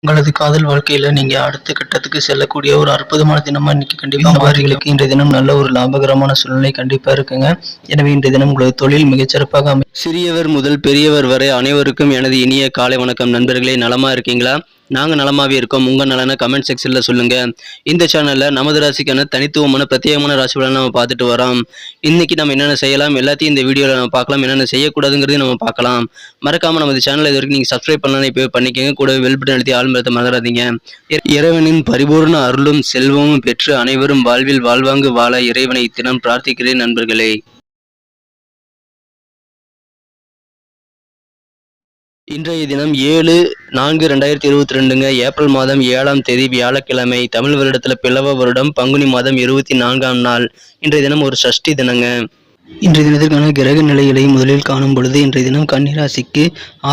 உங்களது காதல் வாழ்க்கையில நீங்க அடுத்த கட்டத்துக்கு செல்லக்கூடிய ஒரு அற்புதமான தினமா இன்னைக்கு கண்டிப்பா மாறுகளுக்கு இன்றைய தினம் நல்ல ஒரு லாபகரமான சூழ்நிலை கண்டிப்பா இருக்குங்க. எனவே இன்றைய தினம் உங்களது தொழில் மிகச்சிறப்பாக சிறியவர் முதல் பெரியவர் வரை அனைவருக்கும் எனது இனிய காலை வணக்கம். நண்பர்களே, நலமா இருக்கீங்களா? நாங்க நலமாவே இருக்கோம். உங்க நலனை கமெண்ட் செக்ஷன்ல சொல்லுங்க. இந்த சேனல்ல நமது ராசிக்கான தனித்துவமான பிரத்யேகமான ராசி பலனை நம்ம பார்த்துட்டு வரோம். இன்னைக்கு நம்ம என்னென்ன செய்யலாம் எல்லாத்தையும் இந்த வீடியோல நம்ம பார்க்கலாம். என்னென்ன செய்யக்கூடாதுங்கிறதையும் நம்ம பார்க்கலாம். மறக்காம நமது சேனலை இது வரைக்கும் நீங்க சப்ஸ்கிரைப் பண்ணலாம், இப்போ பண்ணிக்கோங்க. கூட பெல் பட்டன் அழுத்தி ஆல் மேலத்தை மறந்துடாதீங்க. இறைவனின் பரிபூர்ண அருளும் செல்வமும் பெற்று அனைவரும் வாழ்வில் வாழ்வாங்கு வாழ இறைவனை தினம் பிரார்த்திக்கிறேன் நண்பர்களே. இன்றைய தினம் 7/4/2022 ஏப்ரல் மாதம் 7ஆம் தேதி வியாழக்கிழமை. தமிழ் வருடத்தில் பிளவ வருடம் பங்குனி மாதம் 24ஆம் நாள். இன்றைய தினம் ஒரு சஷ்டி தினங்க. இன்றைய தினத்திற்கான கிரக நிலைகளை முதலில் காணும் பொழுது இன்றைய தினம் கன்னிராசிக்கு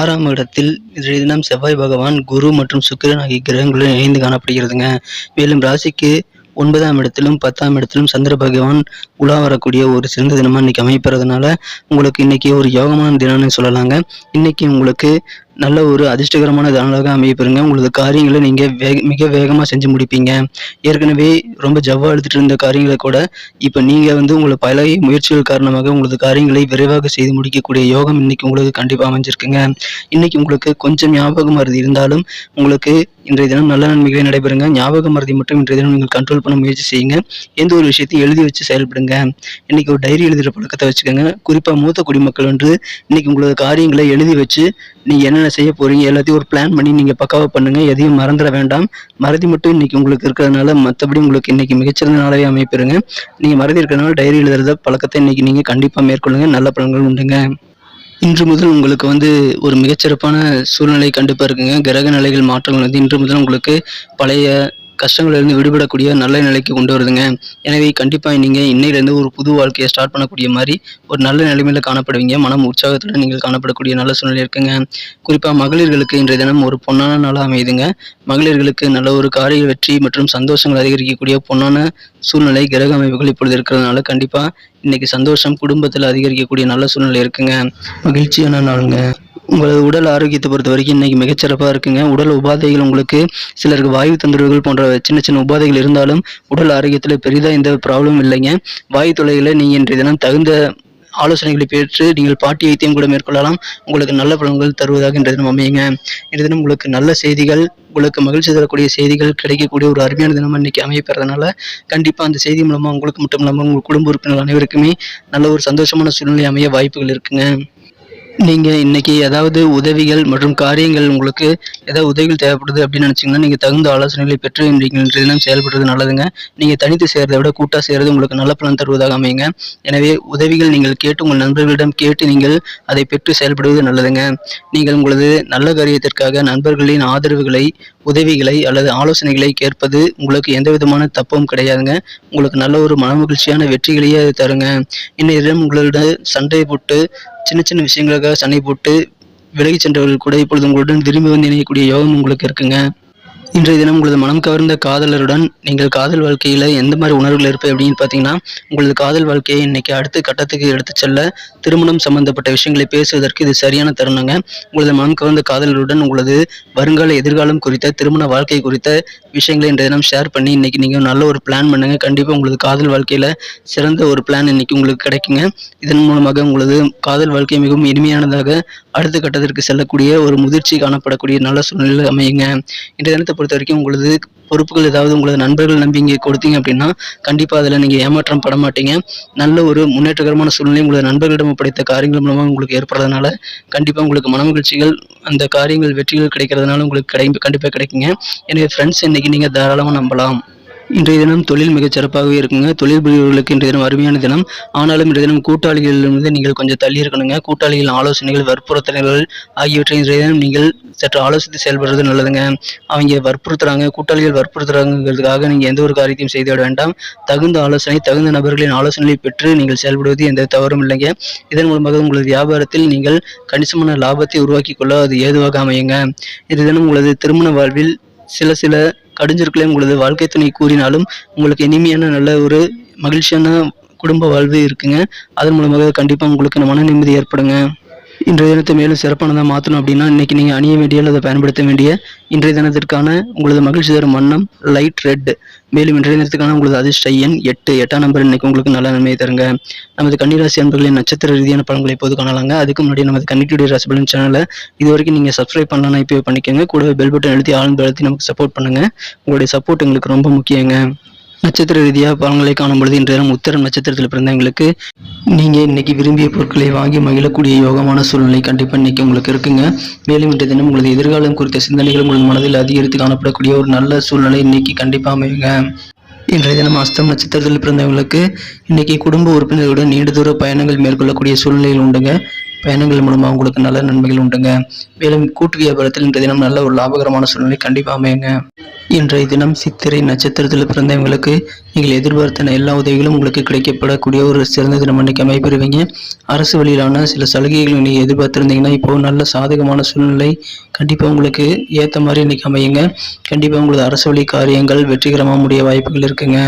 6ஆம் இடத்தில் இன்றைய தினம் செவ்வாய் பகவான், குரு மற்றும் சுக்கிரன் ஆகிய கிரகங்களுடன் இணைந்து காணப்படுகிறதுங்க. மேலும் ராசிக்கு 9ஆம் இடத்திலும் 10ஆம் இடத்திலும் சந்திர பகவான் உலா வரக்கூடிய ஒரு சிறந்த தினமா இன்னைக்கு அமைப்பறதுனால உங்களுக்கு இன்னைக்கு ஒரு யோகமான தினம்னு சொல்லலாங்க. இன்னைக்கு உங்களுக்கு நல்ல ஒரு அதிர்ஷ்டகரமான நாளாக அமையப்பெறுங்க. உங்களது காரியங்களை நீங்க மிக வேகமா செஞ்சு முடிப்பீங்க. ஏற்கனவே ரொம்ப ஜவ்வா எடுத்துட்டு இருந்த காரியங்களை கூட இப்ப நீங்க உங்களை பழைய முயற்சிகள் காரணமாக உங்களது காரியங்களை விரைவாக செய்து முடிக்கக்கூடிய யோகம் இன்னைக்கு உங்களுக்கு கண்டிப்பா அமைஞ்சிருக்குங்க. இன்னைக்கு உங்களுக்கு கொஞ்சம் ஞாபக மறதி இருந்தாலும் உங்களுக்கு இன்றைய தினம் நல்ல நன்மைகளே நடைபெறுங்க. ஞாபக மறதி மட்டும் இன்றைய தினம் நீங்கள் கண்ட்ரோல் பண்ண முயற்சி செய்யுங்க. எந்த ஒரு விஷயத்தையும் எழுதி வச்சு செயல்படுங்க. இன்னைக்கு ஒரு டைரி எழுதுற பழக்கத்தை வச்சுக்கோங்க. குறிப்பா மூத்த குடிமக்கள் இன்னைக்கு உங்களது காரியங்களை எழுதி வச்சு நீங்க என்னென்ன செய்ய போறீங்க எல்லாத்தையும் ஒரு பிளான் பண்ணி நீங்க பக்காவா பண்ணுங்க. எதையும் மறந்துட வேண்டாம். மறதி மட்டும் இன்னைக்கு உங்களுக்கு இருக்கிறதுனால மற்றபடி உங்களுக்கு இன்னைக்கு மிகச்சிறந்த நாளாவே அமைப்பெறுங்க. நீங்க மறதி இருக்கிறதுனால டைரி எழுதுறத பழக்கத்தை இன்னைக்கு நீங்க கண்டிப்பா மேற்கொள்ளுங்க. நல்ல பலன்கள் உண்டுங்க. இன்று முதல் உங்களுக்கு ஒரு மிகச்சிறப்பான சூழ்நிலை கண்டிப்பா இருக்குங்க. கிரக நிலைகள் மாற்றங்கள் இன்று முதல் உங்களுக்கு பழைய கஷ்டங்களிலிருந்து விடுபடக்கூடிய நல்ல நிலைக்கு கொண்டு வருதுங்க. எனவே கண்டிப்பா நீங்க இன்னையிலிருந்து ஒரு புது வாழ்க்கையை ஸ்டார்ட் பண்ணக்கூடிய மாதிரி ஒரு நல்ல நிலைமையில காணப்படுவீங்க. மனம் உற்சாகத்துடன் நீங்கள் காணப்படக்கூடிய நல்ல சூழ்நிலை இருக்குங்க. குறிப்பா மகளிர்களுக்கு இன்றைய தினம் ஒரு பொன்னான நாளா அமையுதுங்க. மகளிர்களுக்கு நல்ல ஒரு காரிய வெற்றி மற்றும் சந்தோஷங்கள் அதிகரிக்கக்கூடிய பொன்னான சூழ்நிலை கிரக அமைப்புகள் இப்பொழுது இருக்கிறதுனால கண்டிப்பா இன்னைக்கு சந்தோஷம் குடும்பத்தில் அதிகரிக்கக்கூடிய நல்ல சூழ்நிலை இருக்குங்க. மகிழ்ச்சியான நாளுங்க. உங்களது உடல் ஆரோக்கியத்தை பொறுத்த வரைக்கும் இன்னைக்கு மிகச்சிறப்பாக இருக்குங்க. உடல் உபாதைகள் உங்களுக்கு சிலருக்கு வாயு தொந்தரவுகள் போன்ற சின்ன சின்ன உபாதைகள் இருந்தாலும் உடல் ஆரோக்கியத்தில் பெரிதாக எந்த ப்ராப்ளமும் இல்லைங்க. வாயு தொல்லைகளை நீங்கள் இன்றைய தினம் தகுந்த ஆலோசனைகளை பெற்று நீங்கள் பாட்டி வைத்தியம் கூட மேற்கொள்ளலாம். உங்களுக்கு நல்ல பலன்கள் தருவதாக இன்றைய தினம் அமையுங்க. இன்றைய தினம் உங்களுக்கு நல்ல செய்திகள், உங்களுக்கு மகிழ்ச்சி தரக்கூடிய செய்திகள் கிடைக்கக்கூடிய ஒரு அருமையான தினமாக இன்னைக்கு அமையப்படுறதுனால கண்டிப்பாக அந்த செய்தி மூலமாக உங்களுக்கு மட்டும் இல்லாமல் உங்கள் குடும்ப உறுப்பினர்கள் அனைவருக்குமே நல்ல ஒரு சந்தோஷமான சூழ்நிலை அமைய வாய்ப்புகள் இருக்குங்க. நீங்க இன்னைக்கு ஏதாவது உதவிகள் மற்றும் காரியங்கள் உங்களுக்கு ஏதாவது உதவிகள் தேவைப்படுது அப்படின்னு நினைச்சீங்கன்னா நீங்க தகுந்த ஆலோசனைகளை பெற்று இன்றைய தினம் செயல்படுறது நல்லதுங்க. நீங்க தனித்து செய்யறதை விட கூட்டா செய்யறது உங்களுக்கு நல்ல பலன் தருவதாக அமையுங்க. எனவே உதவிகள் நீங்கள் கேட்டு உங்கள் நண்பர்களிடம் கேட்டு நீங்கள் அதை பெற்று செயல்படுவது நல்லதுங்க. நீங்கள் உங்களது நல்ல காரியத்திற்காக நண்பர்களின் ஆதரவுகளை, உதவிகளை அல்லது ஆலோசனைகளை கேட்பது உங்களுக்கு எந்த விதமான தப்பும் கிடையாதுங்க. உங்களுக்கு நல்ல ஒரு மனமகிழ்ச்சியான வெற்றிகளையே அது தருங்க. இன்னைய தினம் உங்களோட சண்டை போட்டு சின்ன சின்ன விஷயங்களுக்காக சண்டை போட்டு விலகி சென்றவர்கள் கூட இப்பொழுது உங்களுடன் விரும்பி இணையக்கூடிய யோகம் உங்களுக்கு இருக்குங்க. இன்றைய தினம் உங்களது மனம் கவர்ந்த காதலருடன் நீங்கள் காதல் வாழ்க்கையில எந்த மாதிரி உணர்வுகள் இருப்பது அப்படின்னு பார்த்தீங்கன்னா உங்களது காதல் வாழ்க்கையை இன்னைக்கு அடுத்த கட்டத்துக்கு எடுத்து செல்ல திருமணம் சம்பந்தப்பட்ட விஷயங்களை பேசுவதற்கு இது சரியான தருணங்க. உங்களது மனம் கவர்ந்த காதலருடன் உங்களது வருங்கால எதிர்காலம் குறித்த திருமண வாழ்க்கை குறித்த விஷயங்களை இன்றைய தினம் ஷேர் பண்ணி இன்னைக்கு நீங்க நல்ல ஒரு பிளான் பண்ணுங்க. கண்டிப்பா உங்களது காதல் வாழ்க்கையில சிறந்த ஒரு பிளான் இன்னைக்கு உங்களுக்கு கிடைக்குங்க. இதன் மூலமாக உங்களது காதல் வாழ்க்கை மிகவும் இனிமையானதாக அடுத்த கட்டத்திற்கு செல்லக்கூடிய ஒரு முதிர்ச்சி காணப்படக்கூடிய நல்ல சூழ்நிலை அமையுங்க. இன்றைய தினத்தை பொறுத்த வரைக்கும் உங்களது பொறுப்புகள் ஏதாவது உங்களது நண்பர்கள் நம்பி இங்கே கொடுத்தீங்க அப்படின்னா கண்டிப்பா அதுல நீங்க ஏமாற்றம் பட மாட்டீங்க. நல்ல ஒரு முன்னேற்றகரமான சூழ்நிலை உங்களது நண்பர்களிடம் ஒப்படைத்த காரியங்கள் மூலமாக உங்களுக்கு ஏற்படுறதுனால கண்டிப்பா உங்களுக்கு மனமகிழ்ச்சிகள், அந்த காரியங்கள் வெற்றிகள் கிடைக்கிறதுனால உங்களுக்கு கண்டிப்பா கிடைக்குங்க. எனவே ஃப்ரெண்ட்ஸ் இன்னைக்கு நீங்க தாராளமா நம்பலாம். இன்றைய தினம் தொழில் மிகச் சிறப்பாகவே இருக்குங்க. தொழில் புரிபவர்களுக்கு இன்றைய தினம் அருமையான தினம். ஆனாலும் இன்றைய தினம் கூட்டாளிகளிலிருந்து நீங்கள் கொஞ்சம் தள்ளி இருக்கணுங்க. கூட்டாளிகள் ஆலோசனைகள், வற்புறுத்தல்கள் ஆகியவற்றை இன்றைய தினம் நீங்கள் சற்று ஆலோசித்து செயல்படுறது நல்லதுங்க. அவங்க வற்புறுத்துறாங்க, கூட்டாளிகள் வற்புறுத்துறாங்கிறதுக்காக நீங்க எந்த ஒரு காரியத்தையும் செய்துவிட வேண்டாம். தகுந்த ஆலோசனை, தகுந்த நபர்களின் ஆலோசனைகளை பெற்று நீங்கள் செயல்படுவது எந்த தவறும் இல்லைங்க. இதன் மூலமாக உங்களது வியாபாரத்தில் நீங்கள் கணிசமான லாபத்தை உருவாக்கி கொள்ள அது ஏதுவாக அமையுங்க. இன்றைய தினம் உங்களது திருமண வாழ்வில் சில கடிஞ்சிருக்கலே உங்களது வாழ்க்கை துணை கூறினாலும் உங்களுக்கு இனிமையான நல்ல ஒரு மகிழ்ச்சியான குடும்ப வாழ்வு இருக்குங்க. அதன் மூலமாக கண்டிப்பா உங்களுக்கு மன நிம்மதி ஏற்படுங்க. இன்றைய தினத்தை மேலும் சிறப்பானதாக மாற்றணும் அப்படின்னா இன்றைக்கி நீங்கள் அணிய வேண்டிய அல்லது பயன்படுத்த வேண்டிய இன்றைய தினத்திற்கான உங்களது மகிழ்ச்சி தரும் வண்ணம் லைட் ரெட். மேலும் இன்றைய தினத்துக்கான உங்களது அதிர்ஷ்ட எண் 8. 8ஆம் நம்பர் இன்னைக்கு உங்களுக்கு நல்ல நன்மையை தருங்க. நமது கன்னிராசி அன்பர்களின் நட்சத்திர ரீதியான பலன்களை இப்போது காணலாங்க. அதுக்கு முன்னாடி நமது கன்னிட்டுடைய ராசி பலன் சேனலை இது வரைக்கும் நீங்கள் சப்ஸ்கிரைப் பண்ணலாம், இப்போ பண்ணிக்கோங்க. கூடவே பெல் பட்டன் அழுத்தி ஆழ்ந்து அழுத்தி நமக்கு சப்போர்ட் பண்ணுங்க. உங்களுடைய சப்போர்ட் எங்களுக்கு ரொம்ப முக்கியங்க. நட்சத்திர ரீதியாக பலன்களை காணும் பொழுது இன்றைய தினம் உத்திரம் நட்சத்திரத்தில் பிறந்தவங்களுக்கு நீங்கள் இன்னைக்கு விரும்பிய பொருட்களை வாங்கி மகிழக்கூடிய யோகமான சூழ்நிலை கண்டிப்பாக இன்னைக்கு உங்களுக்கு இருக்குங்க. மேலும் இன்றைய தினம் உங்களது எதிர்காலம் குறித்த சிந்தனைகள் உங்களது மனதில் அதிகரித்து காணப்படக்கூடிய ஒரு நல்ல சூழ்நிலை இன்னைக்கு கண்டிப்பாக அமையுங்க. இன்றைய தினம் அஸ்தம் நட்சத்திரத்தில் பிறந்தவங்களுக்கு இன்னைக்கு குடும்ப உறுப்பினர்களுடன் நீண்ட தூர பயணங்கள் மேற்கொள்ளக்கூடிய சூழ்நிலைகள் உண்டுங்க. பயணங்கள் மூலமாக உங்களுக்கு நல்ல நன்மைகள் உண்டுங்க. மேலும் கூட்டு வியாபாரத்தில் இன்றைய தினம் நல்ல ஒரு லாபகரமான சூழ்நிலை கண்டிப்பாக அமையுங்க. இன்றைய தினம் சித்திரை நட்சத்திரத்தில் பிறந்தவங்களுக்கு நீங்கள் எதிர்பார்த்த எல்லா உதவிகளும் உங்களுக்கு கிடைக்கப்படக்கூடிய ஒரு சிறந்த தினம் அன்னைக்கு அமைப்பெறுவீங்க. அரசு வழியிலான சில சலுகைகள் நீங்கள் எதிர்பார்த்திருந்தீங்கன்னா இப்போ நல்ல சாதகமான சூழ்நிலை கண்டிப்பாக உங்களுக்கு ஏற்ற மாதிரி இன்னைக்கு அமையுங்க. கண்டிப்பாக உங்களது அரசு வழி காரியங்கள் வெற்றிகரமாக முடிய வாய்ப்புகள் இருக்குங்க.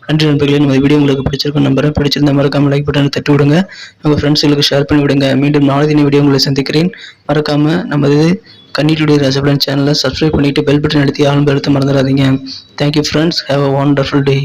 நன்றி நண்பர்களே, நம்ம வீடியோ உங்களுக்கு பிடிச்சிருக்கும் நம்புறேன். பிடிச்சிருந்த மறக்காம லைக் பட்டனை தட்டி விடுங்க. உங்கள் ஃப்ரெண்ட்ஸுங்களுக்கு ஷேர் பண்ணி விடுங்க. மீண்டும் நாளை தின வீடியோ உங்களை சந்திக்கிறேன். மறக்காம நமது கன்னிட்டுடைய ராசி பலன் சேனலை சப்ஸ்கிரைப் பண்ணிட்டு பெல் பட்டன் அழுத்தி ஆழ்ந்து அழுத்த மறந்துடாதீங்க. Thank you friends. Have a wonderful day.